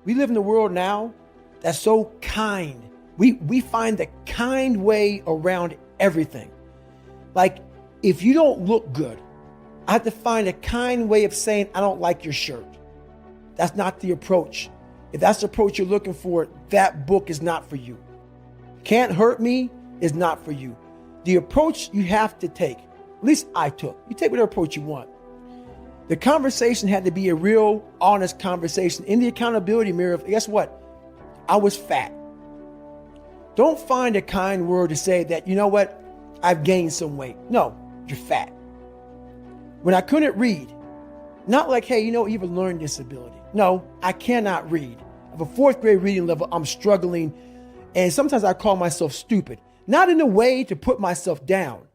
We live in a world now that's so kind. We find the kind way around everything. Like, if you don't look good, I have to find a kind way of saying, I don't like your shirt. That's not the approach. If that's the approach you're looking for, that book is not for you. Can't Hurt Me is not for you. The approach you have to take, at least I took, you take whatever approach you want. The conversation had to be a real, honest conversation. In the accountability mirror, guess what? I was fat. Don't find a kind word to say that, you know what? I've gained some weight. No, you're fat. When I couldn't read, not like, hey, you have a learning disability. No, I cannot read. I have a 4th grade reading level. I'm struggling. And sometimes I call myself stupid. Not in a way to put myself down.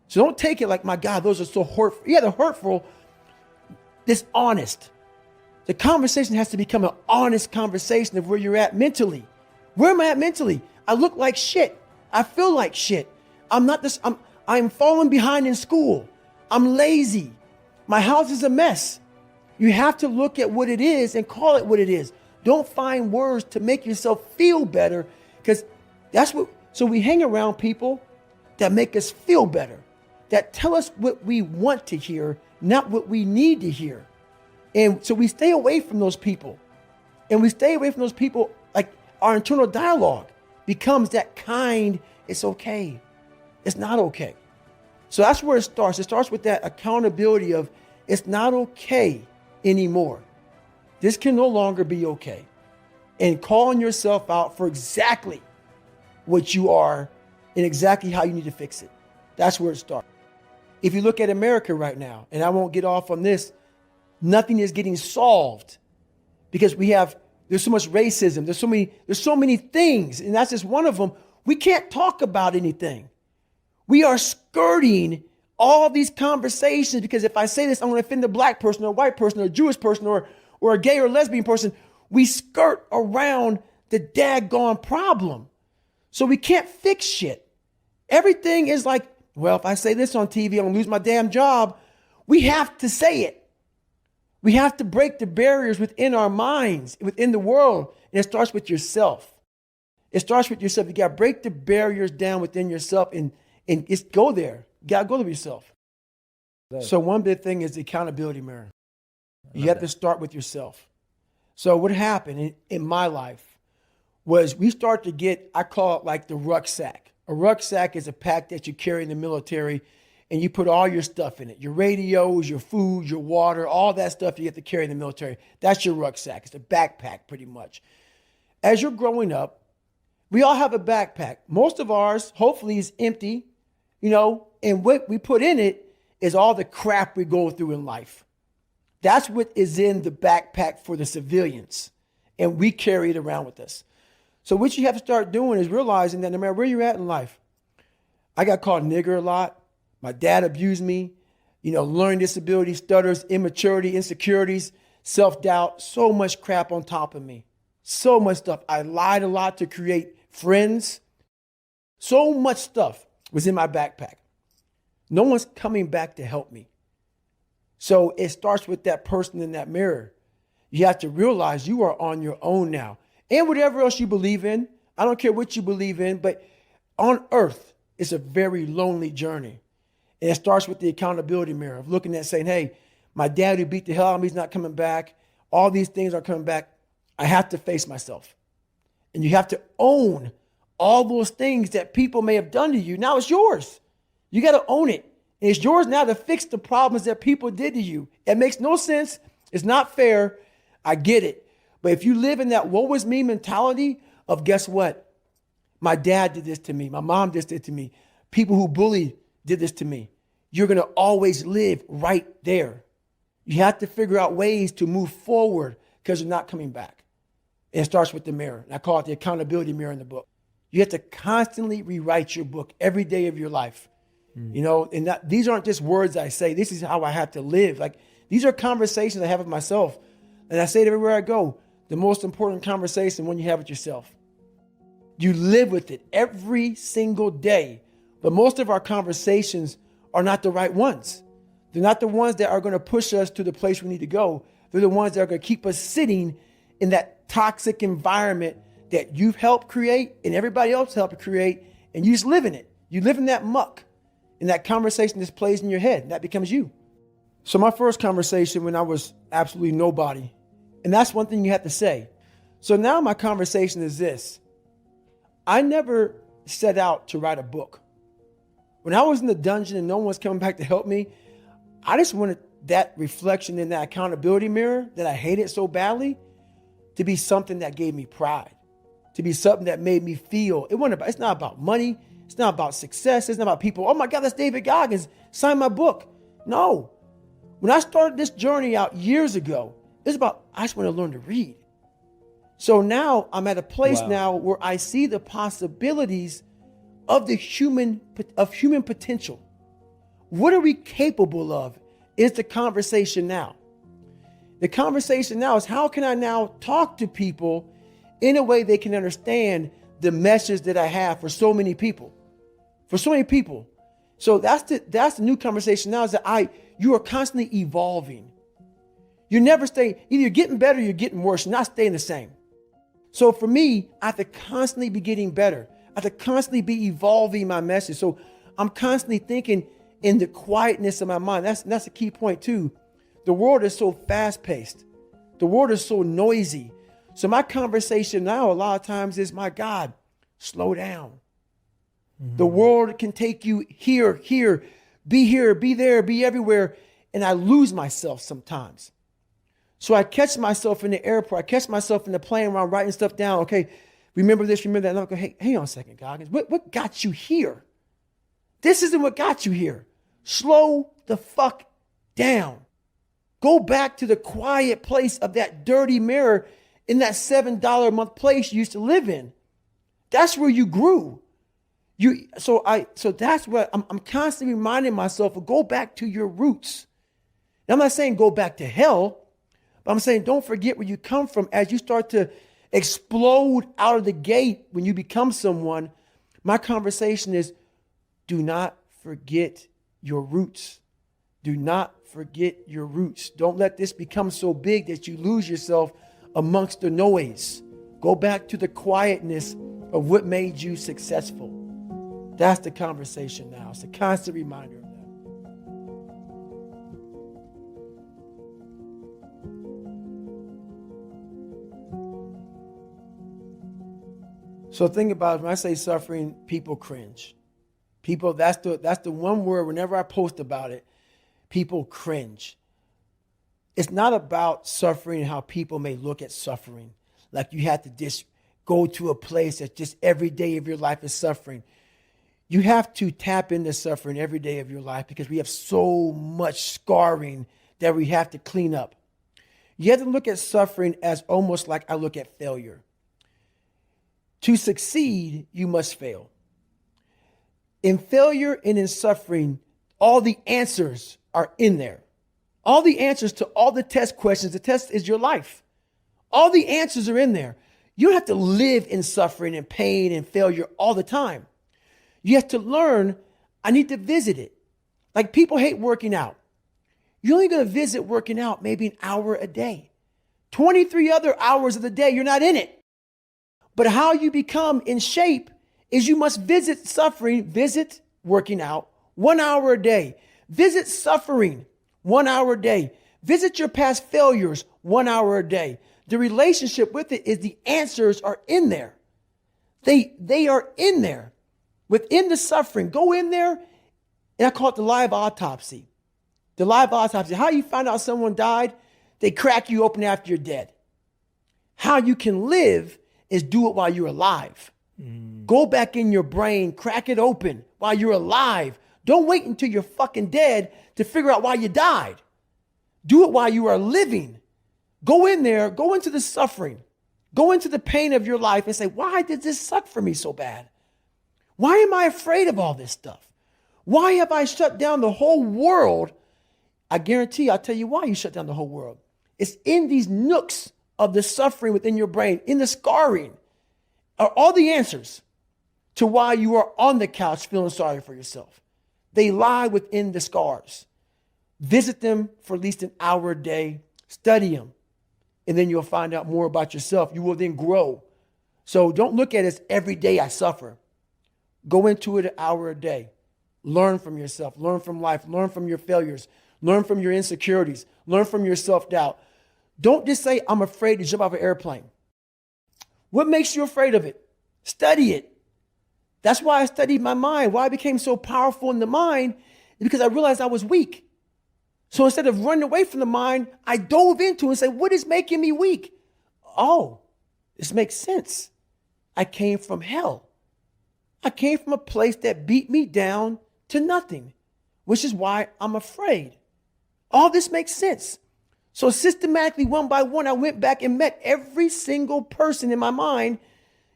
So don't take it like, my God, those are so hurtful. Yeah, they're hurtful. It's honest. The conversation has to become an honest conversation of where you're at mentally. Where am I at mentally? I look like shit. I feel like shit. I'm falling behind in school. I'm lazy. My house is a mess. You have to look at what it is and call it what it is. Don't find words to make yourself feel better, because so we hang around people that make us feel better, that tell us what we want to hear, not what we need to hear. And so we stay away from those people. And we stay away from those people, like our internal dialogue becomes that kind, it's okay. It's not okay. So that's where it starts. It starts with that accountability of, it's not okay anymore. This can no longer be okay. And calling yourself out for exactly what you are and exactly how you need to fix it. That's where it starts. If you look at America right now, and I won't get off on this, nothing is getting solved because there's so much racism. There's so many things, and that's just one of them. We can't talk about anything. We are skirting all these conversations because if I say this, I'm going to offend a black person or a white person or a Jewish person or a gay or lesbian person. We skirt around the daggone problem. So we can't fix shit. Everything is like, well, if I say this on TV, I'm going to lose my damn job. We have to say it. We have to break the barriers within our minds, within the world. And it starts with yourself. It starts with yourself. You got to break the barriers down within yourself and just go there. You got to go to yourself. So one big thing is the accountability mirror. You have to start with yourself. So what happened in my life was we start to get, I call it like the rucksack. A rucksack is a pack that you carry in the military and you put all your stuff in it. Your radios, your food, your water, all that stuff you have to carry in the military. That's your rucksack. It's a backpack pretty much. As you're growing up, we all have a backpack. Most of ours, hopefully, is empty, and what we put in it is all the crap we go through in life. That's what is in the backpack for the civilians, and we carry it around with us. So what you have to start doing is realizing that no matter where you're at in life, I got called nigger a lot. My dad abused me, learning disability, stutters, immaturity, insecurities, self-doubt, so much crap on top of me. So much stuff. I lied a lot to create friends. So much stuff was in my backpack. No one's coming back to help me. So it starts with that person in that mirror. You have to realize you are on your own now. And whatever else you believe in, I don't care what you believe in, but on earth, it's a very lonely journey. And it starts with the accountability mirror of looking at saying, hey, my dad who beat the hell out of me is not coming back. All these things are coming back. I have to face myself. And you have to own all those things that people may have done to you. Now it's yours. You got to own it. And it's yours now to fix the problems that people did to you. It makes no sense. It's not fair. I get it. But if you live in that woe is me mentality of guess what? My dad did this to me. My mom did this to me. People who bullied did this to me. You're going to always live right there. You have to figure out ways to move forward because you're not coming back. And it starts with the mirror. And I call it the accountability mirror in the book. You have to constantly rewrite your book every day of your life. And these aren't just words I say. This is how I have to live. Like, these are conversations I have with myself. And I say it everywhere I go. The most important conversation when you have it yourself. You live with it every single day. But most of our conversations are not the right ones. They're not the ones that are going to push us to the place we need to go. They're the ones that are going to keep us sitting in that that toxic environment that you've helped create and everybody else helped create, and you just live in it. You live in that muck, and that conversation just plays in your head, and that becomes you. So my first conversation when I was absolutely nobody, and that's one thing you have to say. So now my conversation is this. I never set out to write a book. When I was in the dungeon and no one was coming back to help me, I just wanted that reflection in that accountability mirror that I hated so badly to be something that gave me pride, to be something that made me feel. It's not about money. It's not about success. It's not about people. Oh my God, that's David Goggins. Sign my book. No. When I started this journey out years ago, it's about, I just want to learn to read. So now I'm at a place now where I see the possibilities of human potential. What are we capable of is the conversation now. The conversation now is how can I now talk to people in a way they can understand the message that I have for so many people. So that's the new conversation now is that you are constantly evolving. You never stay, either you're getting better or you're getting worse. You're not staying the same. So for me, I have to constantly be getting better. I have to constantly be evolving my message. So I'm constantly thinking in the quietness of my mind. That's a key point too. The world is so fast paced. The world is so noisy. So my conversation now a lot of times is, my God, slow down. Mm-hmm. The world can take you here, be there, be everywhere. And I lose myself sometimes. So I catch myself in the airport. I catch myself in the plane where I'm writing stuff down. Okay, remember this, remember that. And I go, hey, hang on a second, Goggins. What got you here? This isn't what got you here. Slow the fuck down. Go back to the quiet place of that dirty mirror in that $7 a month place you used to live in. That's where you grew. So that's what I'm constantly reminding myself of. Go back to your roots. Now, I'm not saying go back to hell, but I'm saying don't forget where you come from as you start to explode out of the gate when you become someone. My conversation is, do not forget your roots. Do not forget your roots. Don't let this become so big that you lose yourself amongst the noise. Go back to the quietness of what made you successful. That's the conversation now. It's a constant reminder of that. So think about it. When I say suffering, people cringe. People, that's the one word, whenever I post about it, people cringe. It's not about suffering and how people may look at suffering. Like you have to just go to a place that just every day of your life is suffering. You have to tap into suffering every day of your life because we have so much scarring that we have to clean up. You have to look at suffering as almost like I look at failure. To succeed, you must fail. In failure and in suffering, all the answers are in there. All the answers to all the test questions. The test is your life. All the answers are in there. You don't have to live in suffering and pain and failure all the time. You have to learn, I need to visit it. Like people hate working out. You're only going to visit working out maybe an hour a day. 23 other hours of the day, you're not in it. But how you become in shape is you must visit suffering, visit working out 1 hour a day. Visit suffering 1 hour a day. Visit your past failures 1 hour a day. The relationship with it is the answers are in there. They are in there. Within the suffering, go in there, and I call it the live autopsy. The live autopsy. How you find out someone died? They crack you open after you're dead. How you can live is do it while you're alive. Go back in your brain, crack it open while you're alive. Don't wait until you're fucking dead to figure out why you died. Do it while you are living. Go in there, go into the suffering, go into the pain of your life and say, why did this suck for me so bad? Why am I afraid of all this stuff? Why have I shut down the whole world? I guarantee I'll tell you why you shut down the whole world. It's in these nooks of the suffering within your brain, in the scarring, are all the answers to why you are on the couch feeling sorry for yourself. They lie within the scars. Visit them for at least an hour a day. Study them. and then you'll find out more about yourself. You will then grow. So don't look at it as every day I suffer. Go into it an hour a day. Learn from yourself, learn from life, learn from your failures, learn from your insecurities, learn from your self-doubt. Don't just say, I'm afraid to jump off an airplane. What makes you afraid of it? Study it. That's why I studied my mind. Why I became so powerful in the mind is because I realized I was weak. So instead of running away from the mind, I dove into it and said, what is making me weak? Oh, this makes sense. I came from hell. I came from a place that beat me down to nothing, which is why I'm afraid. All this makes sense. So systematically, one by one, I went back and met every single person in my mind,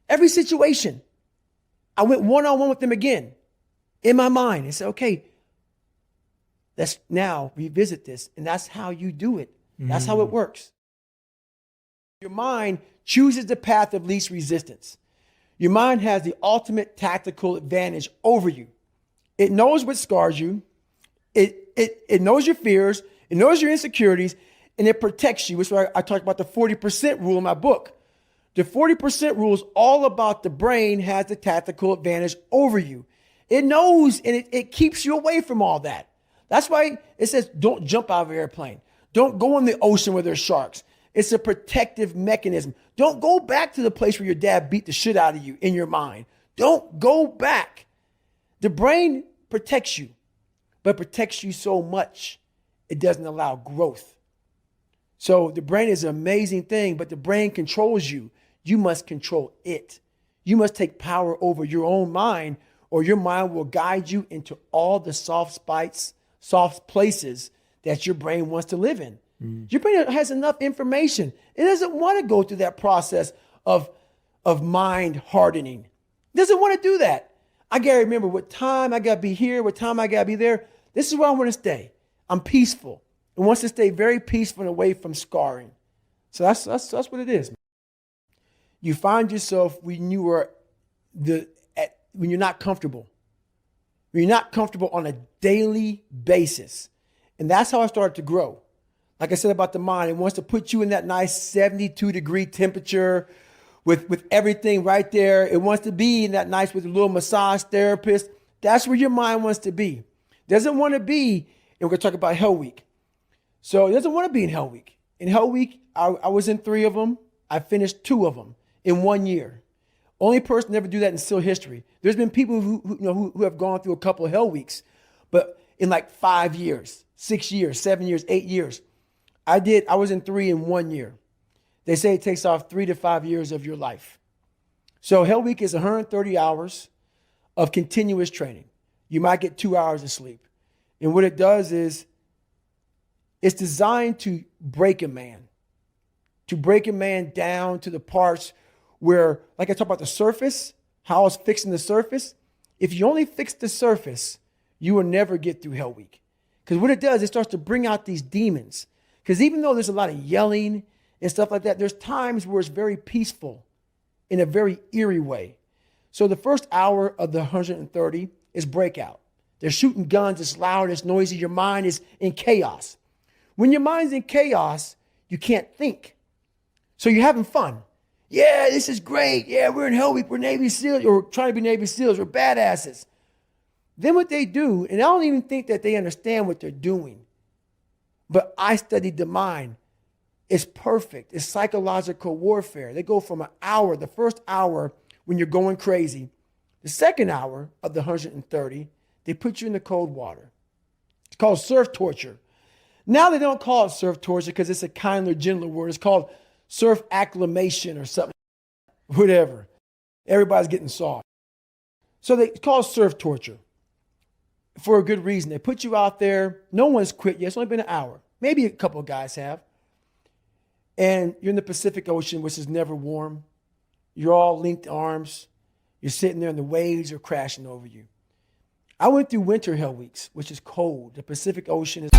every situation. I went one-on-one with them again in my mind and said, okay, let's now revisit this. And that's how you do it. That's how it works. Your mind chooses the path of least resistance. Your mind has the ultimate tactical advantage over you. It knows what scars you. It knows your fears. It knows your insecurities, and it protects you. Which is why I talk about the 40% rule in my book. The 40% rule is all about the brain has the tactical advantage over you. It knows, and it keeps you away from all that. That's why it says don't jump out of an airplane. Don't go in the ocean where there's sharks. It's a protective mechanism. Don't go back to the place where your dad beat the shit out of you in your mind. Don't go back. The brain protects you, but protects you so much, it doesn't allow growth. So the brain is an amazing thing, but the brain controls you. You must control it. You must take power over your own mind, or your mind will guide you into all the soft places that your brain wants to live in. Your brain has enough information. It doesn't want to go through that process of mind hardening. It doesn't want to do that. I got to remember what time I got to be here, what time I got to be there. This is where I want to stay. I'm peaceful. It wants to stay very peaceful and away from scarring. So that's what it is. You find yourself when you're not comfortable. When you're not comfortable on a daily basis. And that's how I started to grow. Like I said about the mind, it wants to put you in that nice 72-degree temperature with everything right there. It wants to be in that nice with a little massage therapist. That's where your mind wants to be. It doesn't want to be, and we're going to talk about Hell Week. So it doesn't want to be in Hell Week. In Hell Week, I was in 3 of them. I finished 2 of them in 1 year. Only person to ever do that in still history. There's been people who have gone through a couple of Hell Weeks, but in like 5 years, 6 years, 7 years, 8 years. I was in 3 in 1 year. They say it takes off 3 to 5 years of your life. So Hell Week is 130 hours of continuous training. You might get 2 hours of sleep. And what it does is it's designed to break a man down to the parts where, like I talked about the surface, how I was fixing the surface. If you only fix the surface, you will never get through Hell Week. Because what it does, it starts to bring out these demons. Because even though there's a lot of yelling and stuff like that, there's times where it's very peaceful in a very eerie way. So the first hour of the 130 is breakout. They're shooting guns. It's loud. It's noisy. Your mind is in chaos. When your mind's in chaos, you can't think. So you're having fun. Yeah, this is great. Yeah, we're in Hell Week. We're Navy SEALs, or trying to be Navy SEALs. We're badasses. Then what they do, and I don't even think that they understand what they're doing, but I studied the mind. It's perfect. It's psychological warfare. They go from an hour, the first hour when you're going crazy. The second hour of the 130, they put you in the cold water. It's called surf torture. Now they don't call it surf torture because it's a kinder, gentler word. It's called surf acclimation or something, whatever. Everybody's getting soft. So they call it surf torture for a good reason. They put you out there. No one's quit yet. It's only been an hour. Maybe a couple of guys have. And you're in the Pacific Ocean, which is never warm. You're all linked arms. You're sitting there and the waves are crashing over you. I went through winter Hell Weeks, which is cold. The Pacific Ocean is...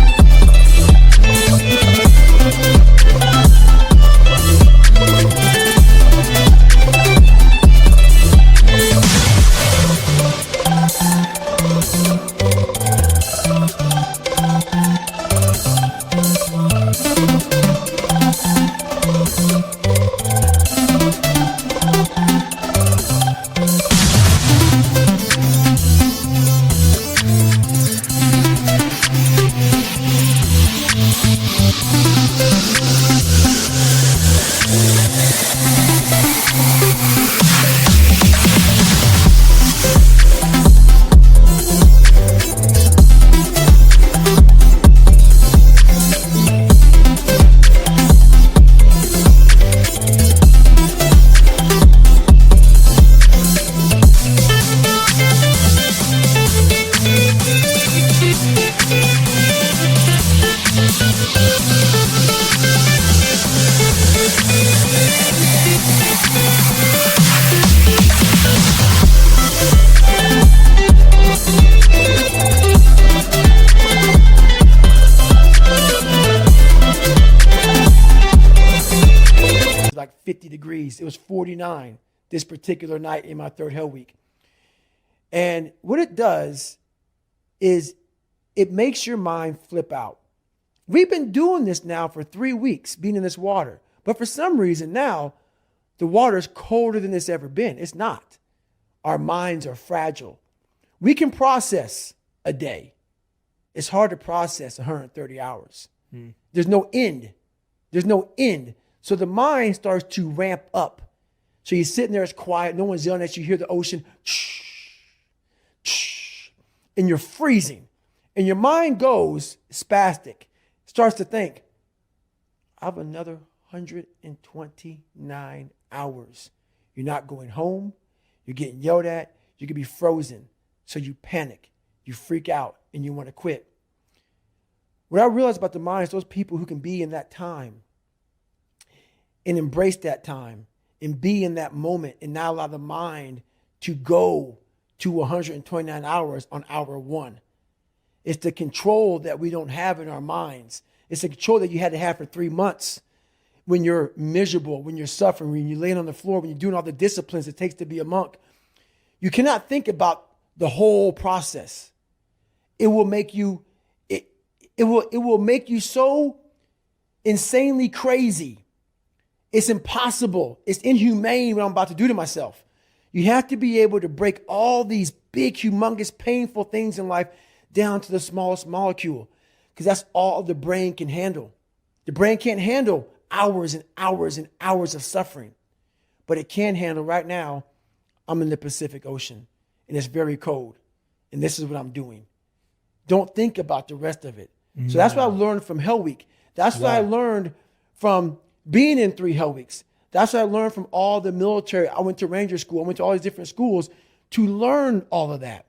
50 degrees. It was 49 this particular night in my third hell week. And what it does is it makes your mind flip out. We've been doing this now for 3 weeks, being in this water. But for some reason now, the water is colder than it's ever been. It's not. Our minds are fragile. We can process a day. It's hard to process 130 hours. There's no end. There's no end. So the mind starts to ramp up. So you're sitting there, it's quiet, no one's yelling at you, you hear the ocean, and you're freezing. And your mind goes spastic, starts to think, I have another 129 hours. You're not going home. You're getting yelled at. You could be frozen. So you panic, you freak out, and you want to quit. What I realized about the mind is those people who can be in that time and embrace that time and be in that moment and not allow the mind to go to 129 hours on hour one. It's the control that we don't have in our minds. It's the control that you had to have for 3 months when you're miserable, when you're suffering, when you're laying on the floor, when you're doing all the disciplines it takes to be a monk. You cannot think about the whole process. It will make you, it will make you so insanely crazy. It's impossible. It's inhumane what I'm about to do to myself. You have to be able to break all these big, humongous, painful things in life down to the smallest molecule, because that's all the brain can handle. The brain can't handle hours and hours and hours of suffering, but it can handle right now. I'm in the Pacific Ocean and it's very cold and this is what I'm doing. Don't think about the rest of it. So that's what I learned from Hell Week. That's what I learned from being in 3 Hell Weeks. That's what I learned from all the military. I went to Ranger School. I went to all these different schools to learn all of that.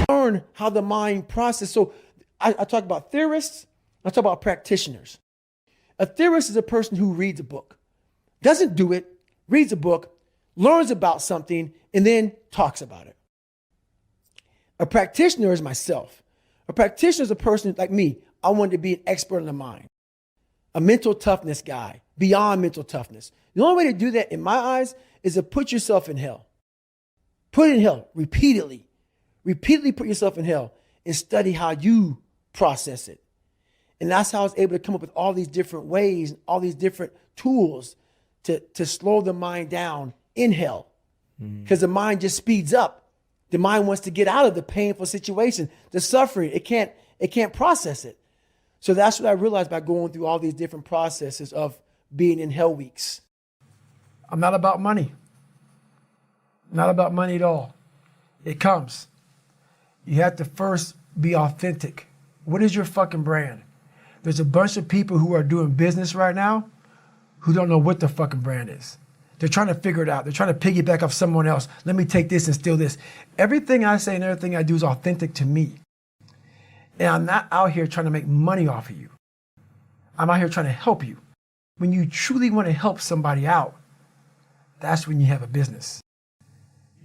Learn how the mind processes. So I talk about theorists. I talk about practitioners. A theorist is a person who reads a book, doesn't do it, reads a book, learns about something, and then talks about it. A practitioner is myself. A practitioner is a person like me. I wanted to be an expert in the mind, a mental toughness guy, beyond mental toughness. The only way to do that, in my eyes, is to put yourself in hell. Put it in hell repeatedly. Repeatedly put yourself in hell and study how you process it. And that's how I was able to come up with all these different ways, all these different tools to slow the mind down in hell. Because the mind just speeds up. The mind wants to get out of the painful situation, the suffering. It can't process it. So that's what I realized by going through all these different processes of being in Hell Weeks. I'm not about money. Not about money at all. It comes. You have to first be authentic. What is your fucking brand? There's a bunch of people who are doing business right now who don't know what the fucking brand is. They're trying to figure it out. They're trying to piggyback off someone else. Let me take this and steal this. Everything I say and everything I do is authentic to me. And I'm not out here trying to make money off of you. I'm out here trying to help you. When you truly want to help somebody out, that's when you have a business.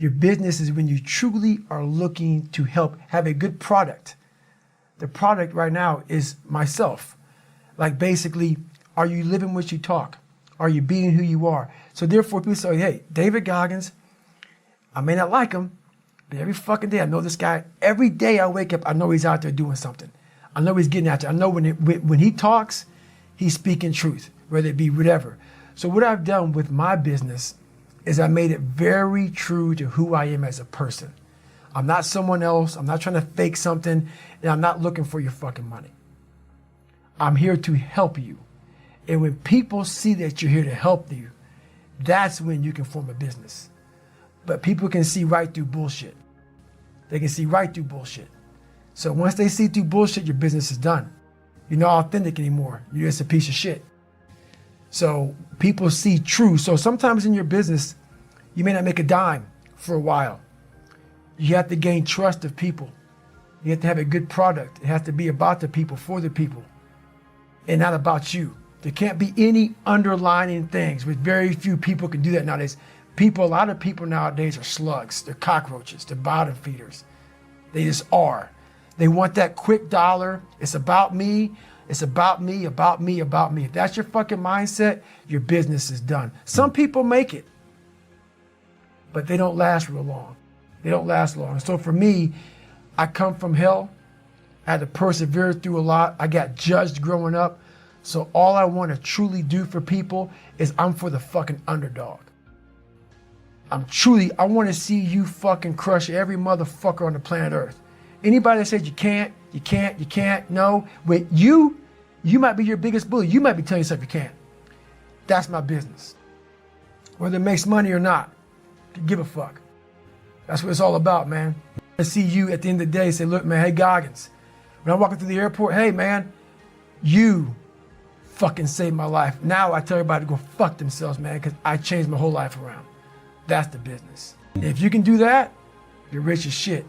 Your business is when you truly are looking to help have a good product. The product right now is myself. Like basically, are you living what you talk? Are you being who you are? So therefore people say, hey, David Goggins, I may not like him, but every fucking day I know this guy. Every day I wake up, I know he's out there doing something. I know he's getting out there. I know when he talks, he's speaking truth, whether it be whatever. So what I've done with my business is I made it very true to who I am as a person. I'm not someone else. I'm not trying to fake something, and I'm not looking for your fucking money. I'm here to help you. And when people see that you're here to help you, that's when you can form a business. But people can see right through bullshit. They can see right through bullshit. So once they see through bullshit, your business is done. You're not authentic anymore. You're just a piece of shit. So people see true. So sometimes in your business, you may not make a dime for a while. You have to gain trust of people. You have to have a good product. It has to be about the people, for the people, and not about you. There can't be any underlining things, which very few people can do that nowadays. A lot of people nowadays are slugs. They're cockroaches. They're bottom feeders. They just are. They want that quick dollar. It's about me. It's about me, about me, about me. If that's your fucking mindset, your business is done. Some people make it, but they don't last real long. They don't last long. So for me, I come from hell. I had to persevere through a lot. I got judged growing up. So all I want to truly do for people is I'm for the fucking underdog. I want to see you fucking crush every motherfucker on the planet Earth. Anybody that says you can't, no. Wait, you might be your biggest bully. You might be telling yourself you can't. That's my business. Whether it makes money or not, give a fuck. That's what it's all about, man. I see you at the end of the day say, look, man, hey, Goggins, when I'm walking through the airport, hey, man, you fucking saved my life. Now I tell everybody to go fuck themselves, man, because I changed my whole life around. That's the business. And if you can do that, you're rich as shit.